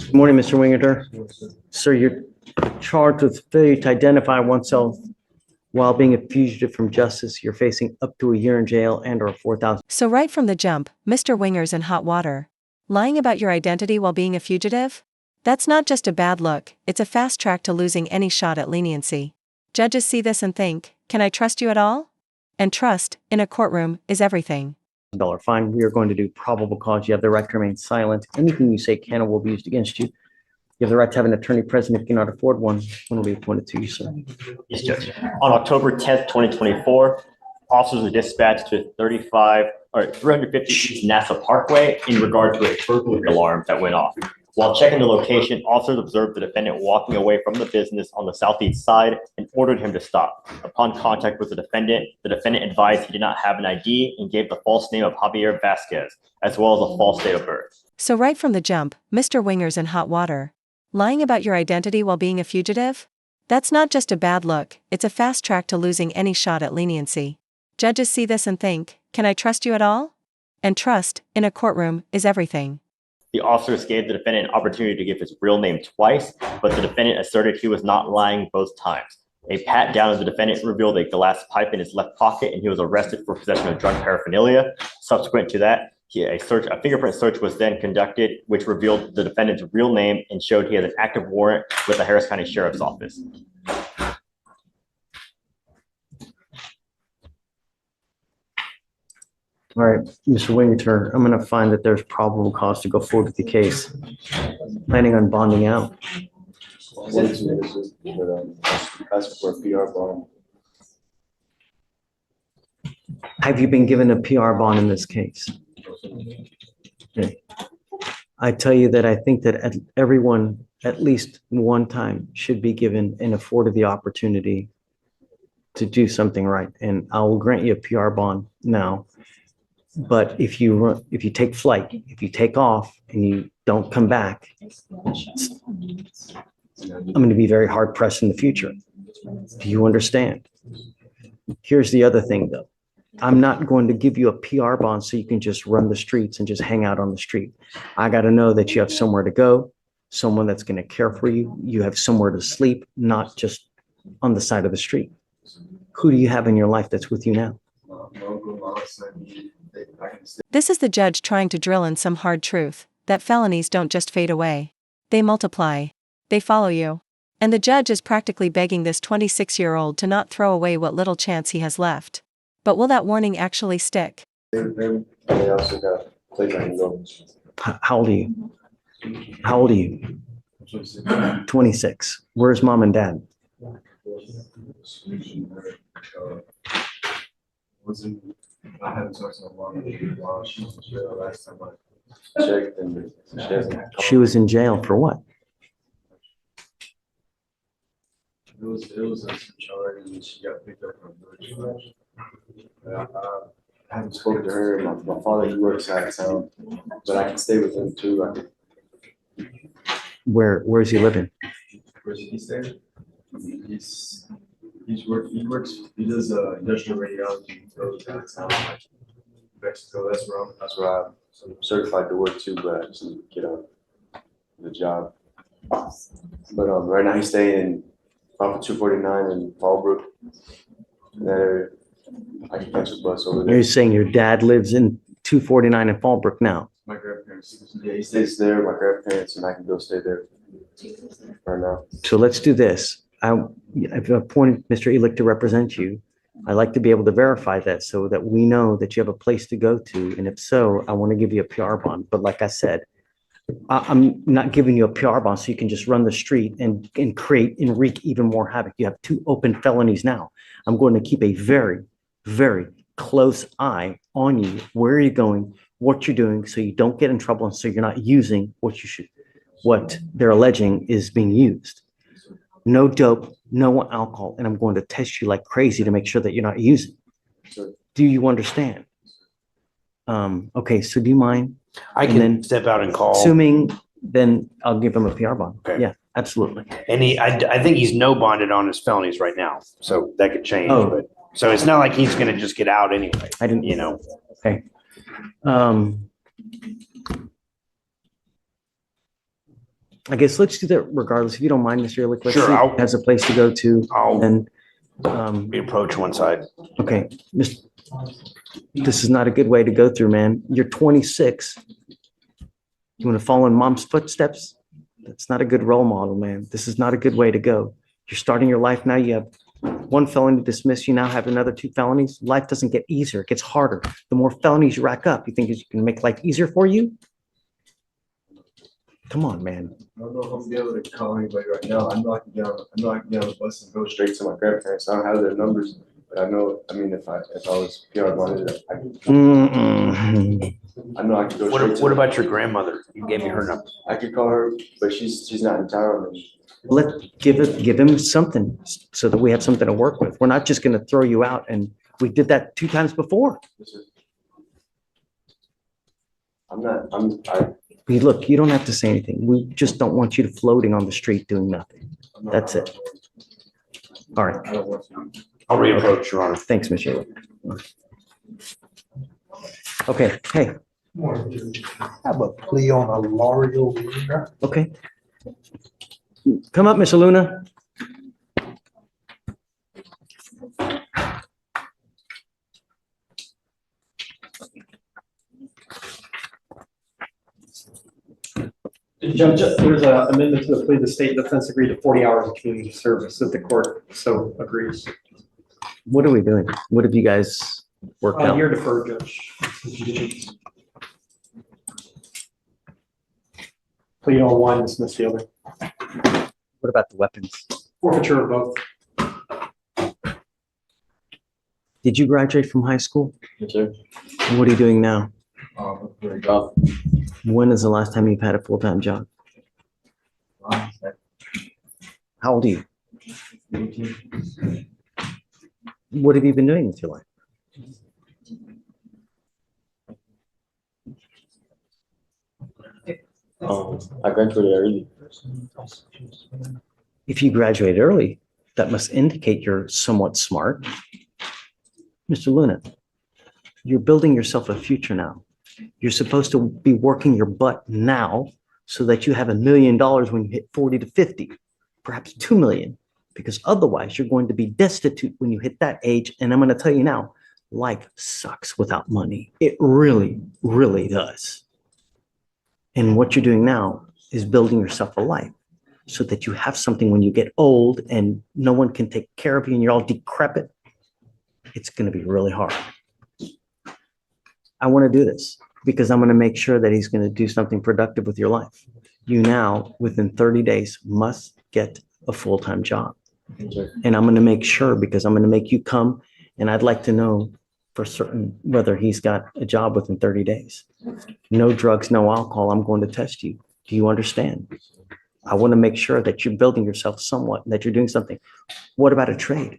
Good morning, Mr. Wingerter. Sir, you're charged with failure to identify oneself while being a fugitive from justice. You're facing up to a year in jail and or 4,000. So right from the jump, Mr. Winger's in hot water. Lying about your identity while being a fugitive? That's not just a bad look, it's a fast track to losing any shot at leniency. Judges see this and think, can I trust you at all? And trust, in a courtroom, is everything. $1 fine. We are going to do probable cause. You have the right to remain silent. Anything you say can or will be used against you. You have the right to have an attorney present if you cannot afford one. One will be appointed to you, sir. Yes, Judge. On October 10th, 2024, officers were dispatched to 350 East NASA Parkway in regard to a burglary alarm that went off. While checking the location, officers observed the defendant walking away from the business on the southeast side and ordered him to stop. Upon contact with the defendant advised he did not have an ID and gave the false name of Javier Vasquez, as well as a false date of birth. So right from the jump, Mr. Winger's in hot water. Lying about your identity while being a fugitive? That's not just a bad look, it's a fast track to losing any shot at leniency. Judges see this and think, can I trust you at all? And trust, in a courtroom, is everything. The officers gave the defendant an opportunity to give his real name twice, but the defendant asserted he was not lying both times. A pat down of the defendant revealed a glass pipe in his left pocket, and he was arrested for possession of drug paraphernalia. Subsequent to that, a fingerprint search was then conducted, which revealed the defendant's real name and showed he had an active warrant with the Harris County Sheriff's Office. All right, Mr. Wingerter, I'm going to find that there's probable cause to go forward with the case. Planning on bonding out. Ask for a PR bond. Have you been given a PR bond in this case? Okay. I tell you that I think that everyone, at least one time, should be given and afforded the opportunity to do something right. And I will grant you a PR bond now. But if you take flight, if you take off and you don't come back, I'm going to be very hard pressed in the future. Do you understand? Here's the other thing, though. I'm not going to give you a PR bond so you can just run the streets and just hang out on the street. I got to know that you have somewhere to go, someone that's going to care for you. You have somewhere to sleep, not just on the side of the street. Who do you have in your life that's with you now? This is the judge trying to drill in some hard truth, that felonies don't just fade away. They multiply. They follow you. And the judge is practically begging this 26-year-old to not throw away what little chance he has left. But will that warning actually stick? How old are you? How old are you? 26. Where's mom and dad? I haven't talked to my mom while she was in jail last time I checked, and she was in jail for what? It was a charge, and she got picked up from I haven't spoken to her. My father, he works out of town, but I can stay with him too. Where is he living? Where's he staying? He does industrial radiology. He goes out of town, like Mexico. That's where I'm certified to work too, but I just need to get the job. But right now he's staying off of 249 in Fallbrook. In that area. I can catch a bus over there. You're saying your dad lives in 249 in Fallbrook now? My grandparents. Yeah, he stays there. My grandparents, and I can go stay there right now. So let's do this. I've appointed Mr. Elick to represent you. I'd like to be able to verify that so that we know that you have a place to go to. And if so, I want to give you a PR bond. But like I said, I'm not giving you a PR bond so you can just run the street and create and wreak even more havoc. You have 2 open felonies now. I'm going to keep a very, very close eye on you. Where are you going? What you're doing, so you don't get in trouble and so you're not using what they're alleging is being used. No dope, no alcohol, and I'm going to test you like crazy to make sure that you're not using. Do you understand? Okay, so do you mind? I can then step out and call. Assuming, then I'll give him a PR bond. Okay. Yeah, absolutely. And I think he's no bonded on his felonies right now, so that could change. Oh. But so it's not like he's going to just get out anyway. I didn't, Okay. I guess let's do that regardless. If you don't mind, Mr. Ehrlich, let's Sure, see if I'll- he has a place to go to. I'll And, approach one side. okay, this is not a good way to go through, man. You're 26. You want to follow in mom's footsteps? That's not a good role model, man. This is not a good way to go. You're starting your life now. You have one felony dismissed. You now have another 2 felonies. Life doesn't get easier. It gets harder. The more felonies you rack up, you think you can make life easier for you? Come on, man. I don't know if I'm gonna be able to call anybody right now. I know I can get on the bus and go straight to my grandparents. I don't have their numbers, but I know, I mean, if I was PR bonded, Mm-mm. I know I could go straight to. What about your grandmother? You gave me her number. I could call her, but she's not in town. Give him something so that we have something to work with. We're not just going to throw you out, and we did that 2 times before. Look, you don't have to say anything. We just don't want you to floating on the street doing nothing. That's it. All right. I don't want to. I'll reapproach, Your Honor. Thanks, Ms. Shayla. Okay, hey, Have a plea on a Lario Winger. okay. Come up, Miss Luna. Judge, there's an amendment to the plea. The state defense agreed to 40 hours of community service if the court so agrees. What are we doing? What have you guys worked out? You're deferred, Judge. Plead on one, dismiss the other. What about the weapons? Forfeiture of both. Did you graduate from high school? Yes, sir. And what are you doing now? Very good. When is the last time you've had a full-time job? How old are you? What have you been doing with your life? I graduated early. If you graduate early, that must indicate you're somewhat smart. Mr. Luna, you're building yourself a future now. You're supposed to be working your butt now so that you have $1 million when you hit 40 to 50, perhaps 2 million, because otherwise you're going to be destitute when you hit that age. And I'm going to tell you now, life sucks without money. It really, really does. And what you're doing now is building yourself a life so that you have something when you get old and no one can take care of you and you're all decrepit. It's going to be really hard. I want to do this because I'm going to make sure that he's going to do something productive with your life. You now, within 30 days, must get a full-time job. And I'm going to make sure because I'm going to make you come and I'd like to know for certain whether he's got a job within 30 days. No drugs, no alcohol. I'm going to test you. Do you understand? I want to make sure that you're building yourself somewhat, that you're doing something. What about a trade?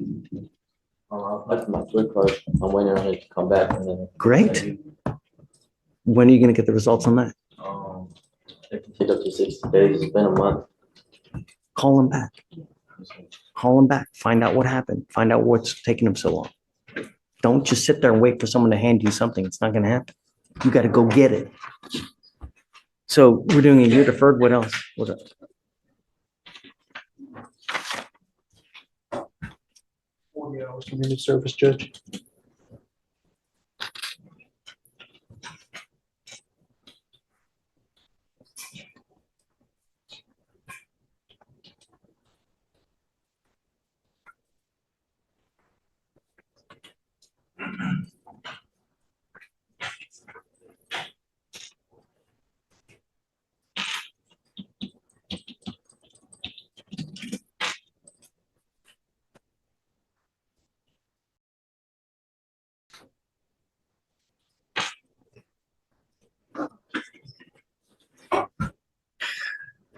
That's my third card. I'm waiting on it to come back and then. Great. When are you going to get the results on that? It can take up to 60 days. It's been a month. Call him back. Call him back. Find out what happened. Find out what's taking him so long. Don't just sit there and wait for someone to hand you something. It's not going to happen. You got to go get it. So we're doing a year deferred. What else? What else? 40 hours community service, Judge.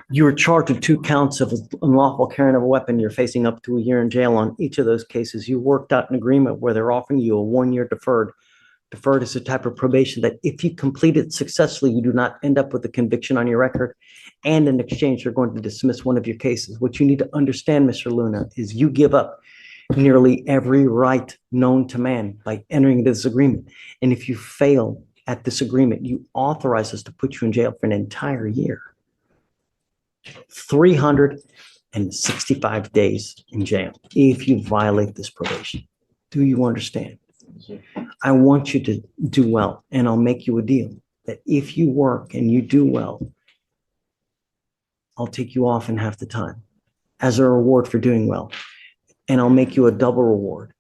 You were charged with 2 counts of unlawful carrying of a weapon. You're facing up to a year in jail on each of those cases. You worked out an agreement where they're offering you a 1-year deferred. Deferred is a type of probation that if you complete it successfully, you do not end up with a conviction on your record. And in exchange, they're going to dismiss one of your cases. What you need to understand, Mr. Luna, is you give up nearly every right known to man by entering this agreement. And if you fail at this agreement, you authorize us to put you in jail for an entire year. 365 days in jail if you violate this probation. Do you understand? I want you to do well, and I'll make you a deal that if you work and you do well, I'll take you off in half the time as a reward for doing well. And I'll make you a double reward.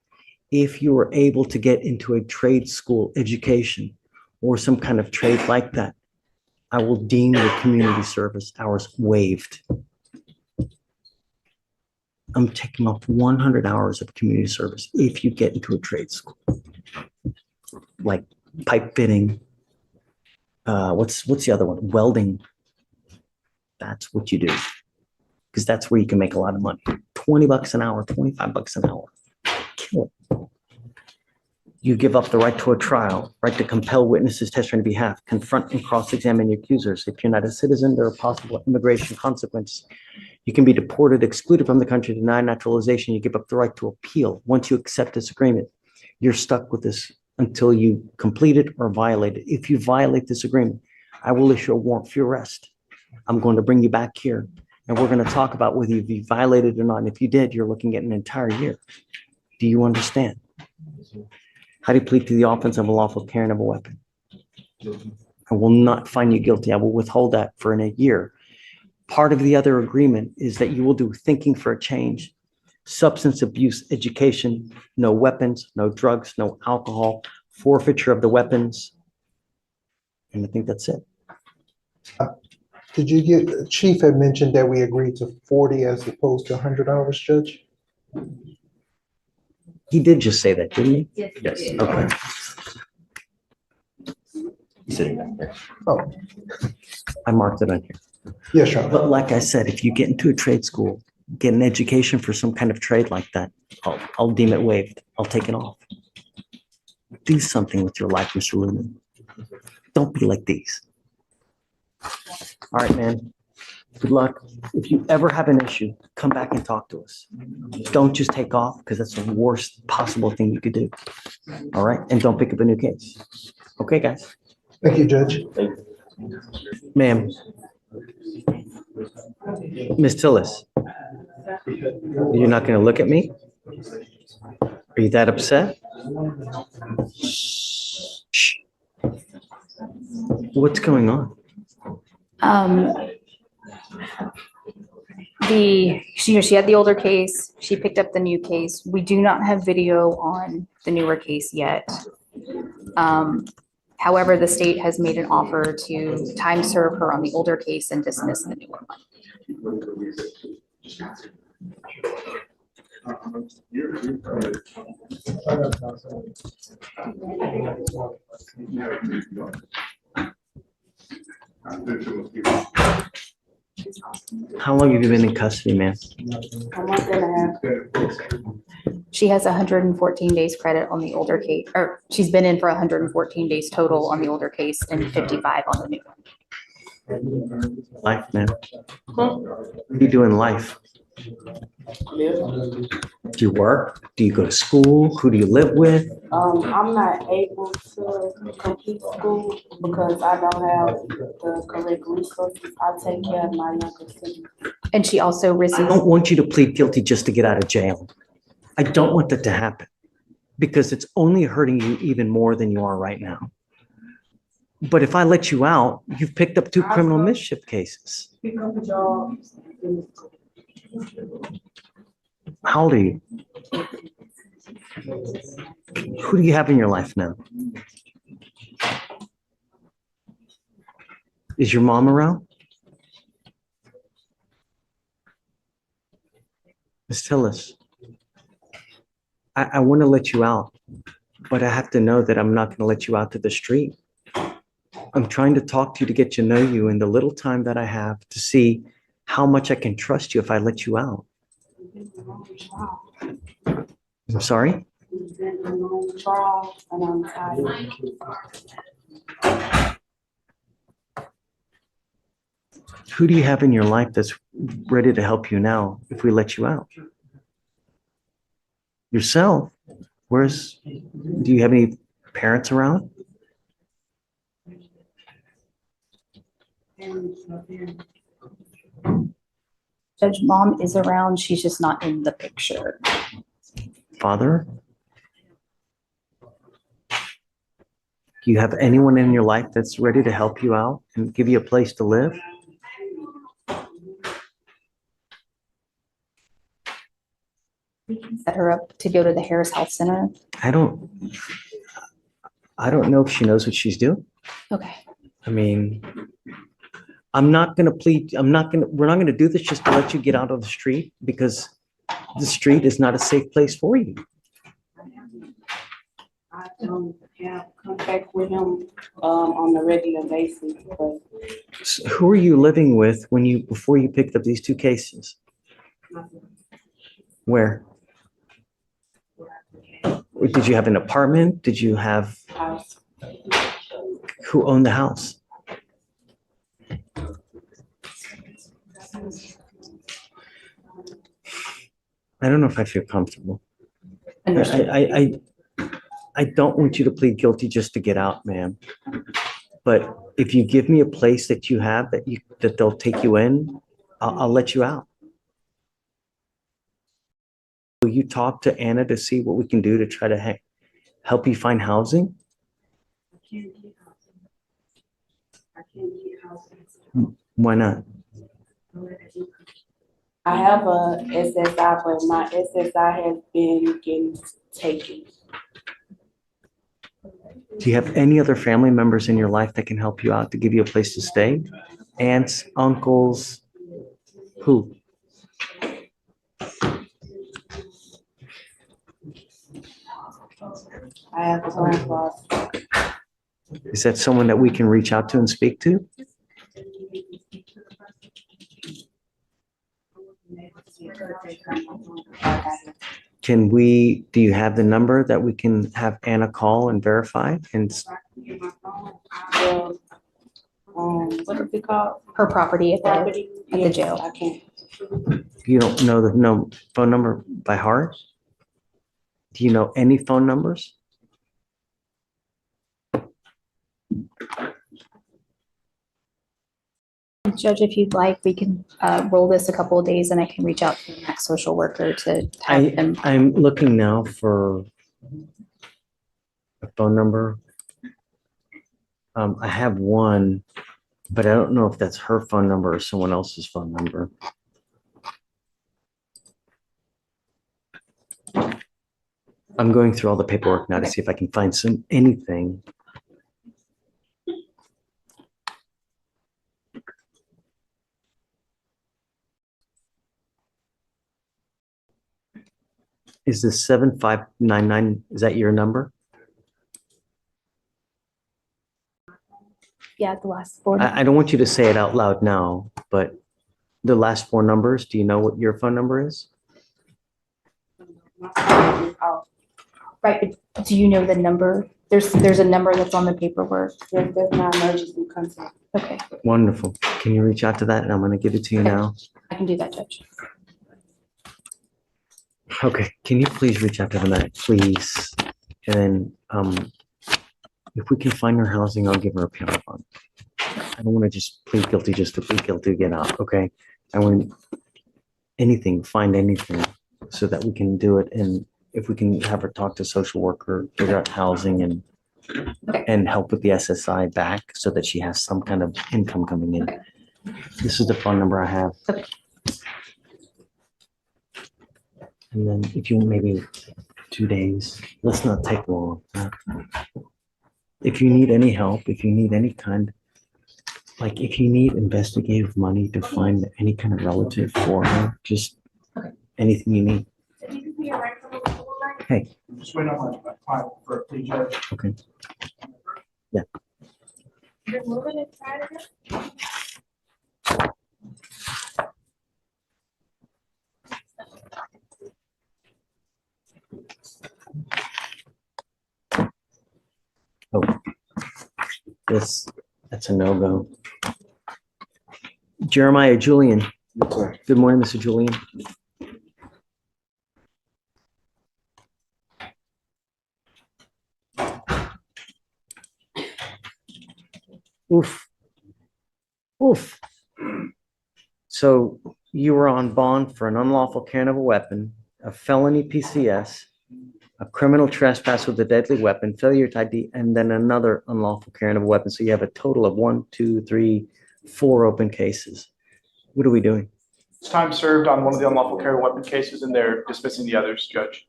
If you are able to get into a trade school education or some kind of trade like that, I will deem your community service hours waived. I'm taking off 100 hours of community service if you get into a trade school, like pipe fitting. What's the other one? Welding. That's what you do, because that's where you can make a lot of money. $20 an hour, $25 an hour. Kill it. You give up the right to a trial, right to compel witnesses testify on your behalf, confront and cross-examine your accusers. If you're not a citizen, there are possible immigration consequences. You can be deported, excluded from the country, denied naturalization. You give up the right to appeal. Once you accept this agreement, you're stuck with this until you complete it or violate it. If you violate this agreement, I will issue a warrant for your arrest. I'm going to bring you back here, and we're going to talk about whether you violated or not. And if you did, you're looking at an entire year. Do you understand? How do you plead to the offense of unlawful carrying of a weapon? I will not find you guilty. I will withhold that for a year. Part of the other agreement is that you will do thinking for a change, substance abuse education, no weapons, no drugs, no alcohol, forfeiture of the weapons. And I think that's it. Did you get, Chief had mentioned that we agreed to 40 as opposed to 100 hours, Judge? He did just say that, didn't he? Yes. Okay. He's sitting back there. Oh, I marked it on here. yes, Your Honor. But like I said, if you get into a trade school, get an education for some kind of trade like that, I'll deem it waived. I'll take it off. Do something with your life, Mr. Lumen. Don't be like these. All right, man. Good luck. If you ever have an issue, come back and talk to us. Don't just take off, because that's the worst possible thing you could do. All right? And don't pick up a new case. Okay, guys? Thank you, Judge. Ma'am. Ms. Tillis, you're not going to look at me? Are you that upset? Shh. What's going on? She had the older case. She picked up the new case. We do not have video on the newer case yet. However, the state has made an offer to time serve her on the older case and dismiss the newer one. How long have you been in custody, ma'am? A month and a half. She has 114 days credit on the older case, or she's been in for 114 days total on the older case and 55 on the new one. Life, ma'am. What do you do in life? Do you work? Do you go to school? Who do you live with? I'm not able to complete school because I don't have the correct resources. I take care of my younger siblings. And she also I receives, don't want you to plead guilty just to get out of jail. I don't want that to happen, because it's only hurting you even more than you are right now. But if I let you out, you've picked up 2 criminal mischief cases. Pick up jobs. How old are you? Who do you have in your life now? Is your mom around? Ms. Tillis, I want to let you out, but I have to know that I'm not going to let you out to the street. I'm trying to talk to you to get to know you in the little time that I have to see how much I can trust you if I let you out. I'm sorry? It's been a long trial and I'm tired. Who do you have in your life that's ready to help you now if we let you out? Yourself? Do you have any parents around? Judge, mom is around. She's just not in the picture. Father? Do you have anyone in your life that's ready to help you out and give you a place to live? Set her up to go to the Harris Health Center. I don't know if she knows what she's doing. Okay. I mean, we're not gonna do this just to let you get out of the street because the street is not a safe place for you. I have contact with him on a regular basis, but Who are you living with before you picked up these two cases? Where? Or did you have an apartment? Did you have, house. who owned the house? I don't know if I feel comfortable. Understood. I don't want you to plead guilty just to get out, ma'am. But if you give me a place that you have that they'll take you in, I'll let you out. Will you talk to Anna to see what we can do to try to help you find housing? I can't get housing. Why not? I have a SSI, but my SSI has been getting taken. Do you have any other family members in your life that can help you out to give you a place to stay? Aunts, uncles, who? I have a grandfather. Is that someone that we can reach out to and speak to? Do you have the number that we can have Anna call and verify? And What is it called? Her property at Property? the Yes, jail. I can't. you don't know the phone number by heart? Do you know any phone numbers? Judge, if you'd like, we can roll this a couple of days and I can reach out to the next social worker to have them. I'm looking now for a phone number. I have one, but I don't know if that's her phone number or someone else's phone number. I'm going through all the paperwork now to see if I can find anything. Is this 7599? Is that your number? Yeah, the last four. I don't want you to say it out loud now, but the last four numbers, do you know what your phone number is? Right, but do you know the number? There's a number that's on the paperwork. There's my emergency contact. Okay, Wonderful. Can you reach out to that? And I'm going to give it to you now. I can do that, Judge. Okay, can you please reach out to them, please? And then if we can find her housing, I'll give her a PR bond. I don't want to just plead guilty just to plead guilty to get out, okay? I want find anything so that we can do it. And if we can have her talk to social worker, figure out housing and help with the SSI back so that she has some kind of income coming in. Okay. This is the phone number I have. Okay. And then if you maybe 2 days, let's not take long. If you need any help, if you need any kind, like if you need investigative money to find any kind of relative for her, just anything you need. Hey. Just wait on my file for a plea, Judge. Okay. Yeah. Oh, that's a no-go. Jeremiah Julian. Good morning, Mr. Julian. Oof. Oof. So you were on bond for an unlawful carrying of a weapon, a felony PCS, a criminal trespass with a deadly weapon, failure to ID, and then another unlawful carrying of a weapon. So you have a total of 1, 2, 3, 4 open cases. What are we doing? It's time served on one of the unlawful carry weapon cases and they're dismissing the others, Judge.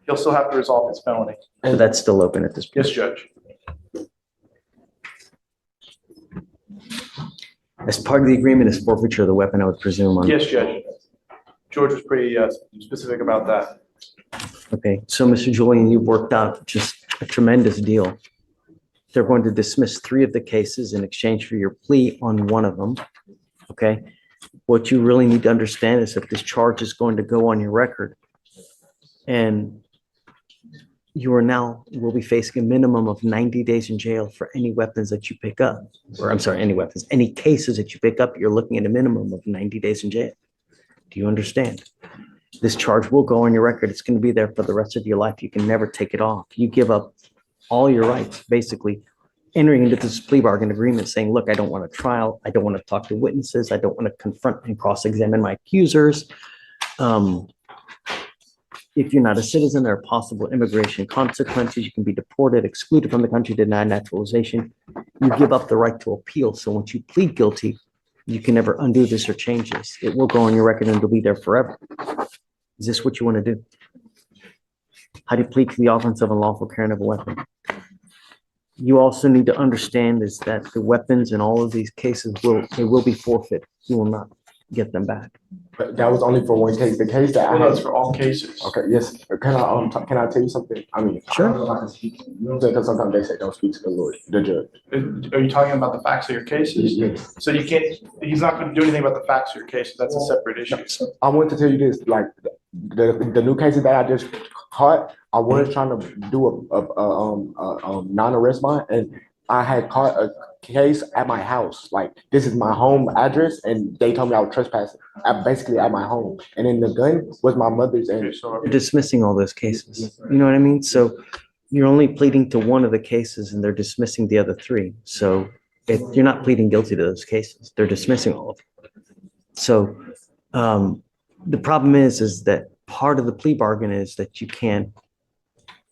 He'll still have to resolve his felony. So that's still open at this point. Yes, Judge. As part of the agreement is forfeiture of the weapon, I would presume on. Yes, Judge. George was pretty specific about that. Okay, so Mr. Julian, you've worked out just a tremendous deal. They're going to dismiss 3 of the cases in exchange for your plea on one of them. Okay, what you really need to understand is that this charge is going to go on your record. And you are now, will be facing a minimum of 90 days in jail for any weapons that you pick up. Or I'm sorry, any weapons, any cases that you pick up, you're looking at a minimum of 90 days in jail. Do you understand? This charge will go on your record. It's going to be there for the rest of your life. You can never take it off. You give up all your rights, basically entering into this plea bargain agreement saying, look, I don't want a trial. I don't want to talk to witnesses. I don't want to confront and cross-examine my accusers. If you're not a citizen, there are possible immigration consequences. You can be deported, excluded from the country, denied naturalization. You give up the right to appeal. So once you plead guilty, you can never undo this or change this. It will go on your record and it'll be there forever. Is this what you want to do? How do you plead to the offense of unlawful carrying of a weapon? You also need to understand is that the weapons in all of these cases will be forfeit. You will not get them back. But that was only for one case. The case that I Well, that's had. for all cases. Okay, yes. Can I tell you something? I mean, Sure. I don't know if I can speak. Because sometimes they say don't speak to the lawyer, the judge. Are you talking about the facts of your cases? Yes. So you can't, he's not going to do anything about the facts of your cases. That's a separate issue. I want to tell you this, like the new cases that I just caught, I was trying to do a non-arrest warrant, and I had caught a case at my house. Like, this is my home address, and they told me I was trespassing basically at my home. And then the gun was my mother's, and You're dismissing all those cases. You know what I mean? So you're only pleading to one of the cases and they're dismissing the other 3. So if you're not pleading guilty to those cases, they're dismissing all of them. So the problem is that part of the plea bargain is that you can't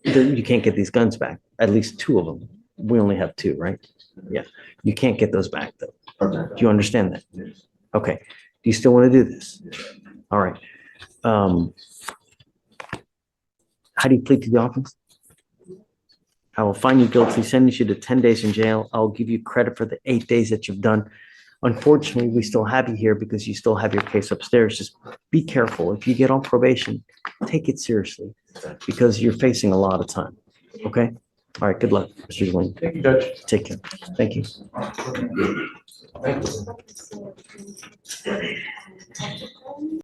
get these guns back, at least 2 of them. We only have 2, right? Yeah, you can't get those back though. okay. Do you understand that? Okay. Do you still want to do this? All right. How do you plead to the offense? I will find you guilty, sentence you to 10 days in jail. I'll give you credit for the 8 days that you've done. Unfortunately, we still have you here because you still have your case upstairs. Just be careful. If you get on probation, take it seriously because you're facing a lot of time. Okay? All right. Good luck, Mr. Julian. Thank you, Judge. Take care. Thank you. Thank you.